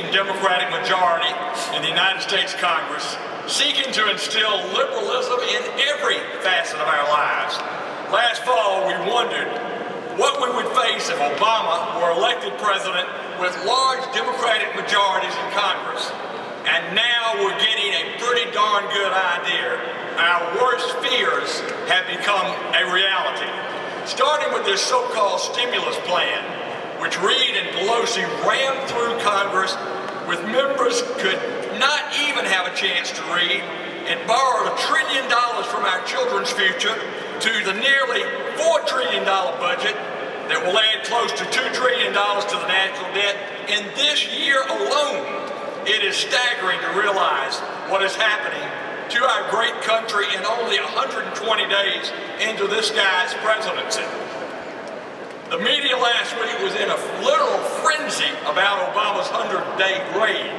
sweeping Democratic majority in the United States Congress, seeking to instill liberalism in every facet of our lives. Last fall, we wondered what we would face if Obama were elected president with large Democratic majorities in Congress. And now we're getting a pretty darn good idea. Our worst fears have become a reality. Starting with this so-called stimulus plan, which Reid and Pelosi rammed through Congress with members could not even have a chance to read, and borrowed $1 trillion from our children's future to the nearly $4 trillion budget that will add close to $2 trillion to the national debt. In this year alone, it is staggering to realize what is happening to our great country in only 120 days into this guy's presidency. The media last week was in a literal frenzy about Obama's 100-day grade.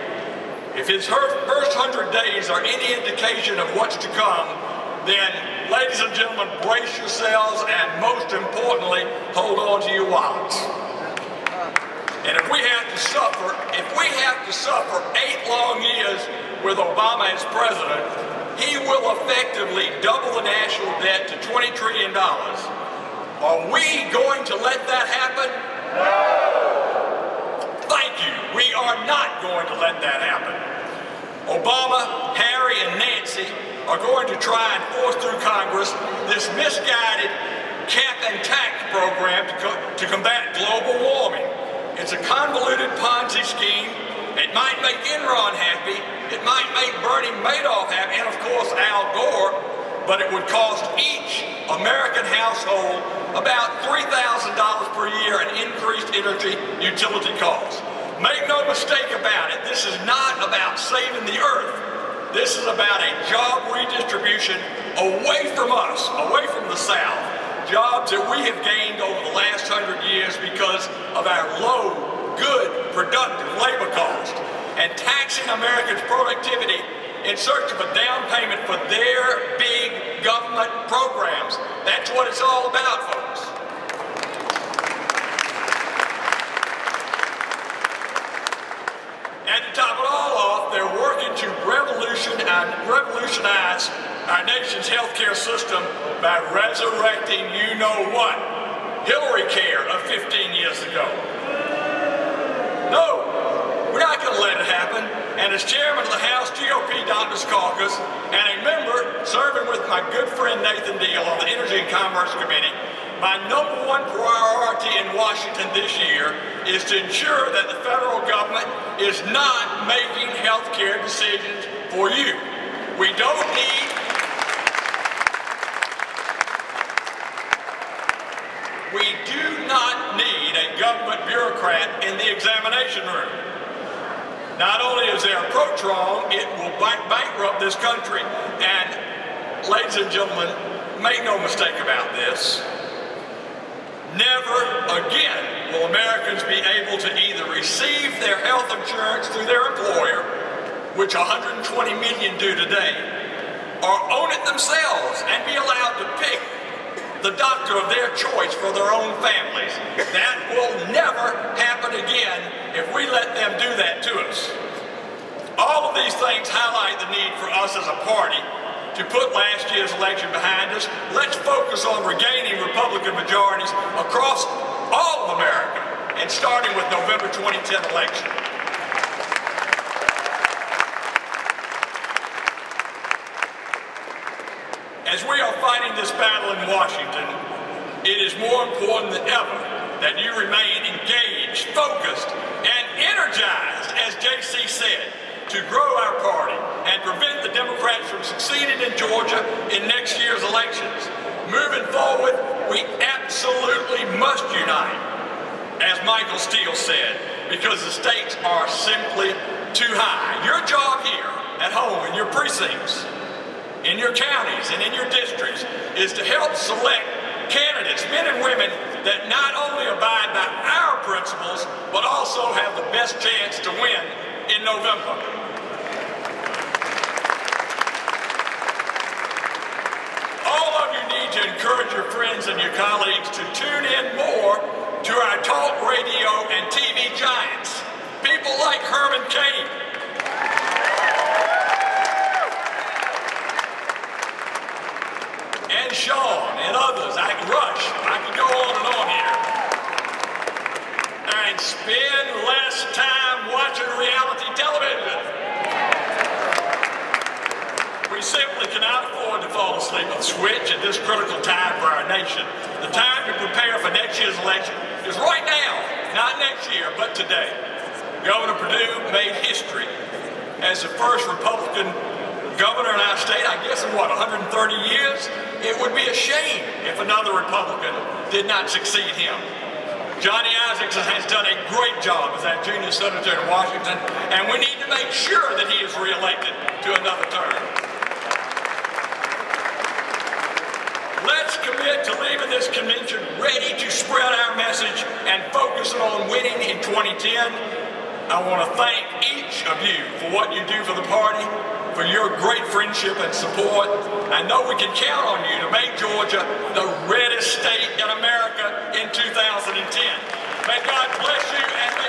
If his first 100 days are any indication of what's to come, then, ladies and gentlemen, brace yourselves and, most importantly, hold on to your wallets. And if we have to suffer 8 long years with Obama as president, he will effectively double the national debt to $20 trillion. Are we going to let that happen? No! Thank you. We are not going to let that happen. Obama, Harry, and Nancy are going to try and force through Congress this misguided cap and tax program to combat global warming. It's a convoluted Ponzi scheme. It might make Enron happy. It might make Bernie Madoff happy, and of course Al Gore, but it would cost each American household about $3,000 per year in increased energy utility costs. Make no mistake about it, this is not about saving the earth. This is about a job redistribution away from us, away from the South. Jobs that we have gained over the last 100 years because of our low, good, productive labor cost. And taxing Americans' productivity in search of a down payment for their big government programs. That's what it's all about, folks. And to top it all off, they're working to revolutionize our nation's healthcare system by resurrecting you-know-what, Hillary Care of 15 years ago. No, we're not going to let it happen. And as chairman of the House GOP Doctors Caucus and a member serving with my good friend Nathan Deal on the Energy and Commerce Committee, my #1 priority in Washington this year is to ensure that the federal government is not making health care decisions for you. We do not need a government bureaucrat in the examination room. Not only is their approach wrong, it will bankrupt this country. And, ladies and gentlemen, make no mistake about this. Never again will Americans be able to either receive their health insurance through their employer, which 120 million do today, or own it themselves and be allowed to pick the doctor of their choice for their own families. That will never happen again if we let them do that to us. All of these things highlight the need for us as a party to put last year's election behind us. Let's focus on regaining Republican majorities across all of America, and starting with November 2010 election. As we are fighting this battle in Washington, it is more important than ever that you remain engaged, focused, and energized, as JC said, to grow our party and prevent the Democrats from succeeding in Georgia in next year's elections. Moving forward, we absolutely must unite, as Michael Steele said, because the stakes are simply too high. Your job here, at home, in your precincts, in your counties and in your districts, is to help select candidates, men and women, that not only abide by our principles, but also have the best chance to win in November. All of you need to encourage your friends and your colleagues to tune in more to our talk radio and TV giants. People like Herman Cain. And Sean and others. I could go on and on here. And spend less time watching reality television. We simply cannot afford to fall asleep on the switch at this critical time for our nation. The time to prepare for next year's election is right now, not next year, but today. Governor Perdue made history as the first Republican governor in our state, I guess in what, 130 years? It would be a shame if another Republican did not succeed him. Johnny Isaacs has done a great job as that junior senator in Washington, and we need to make sure that he is reelected to another term. Let's commit to leaving this convention ready to spread our message and focus on winning in 2010. I want to thank each of you for what you do for the party, for your great friendship and support. I know we can count on you to make Georgia the reddest state in America in 2010. May God bless you and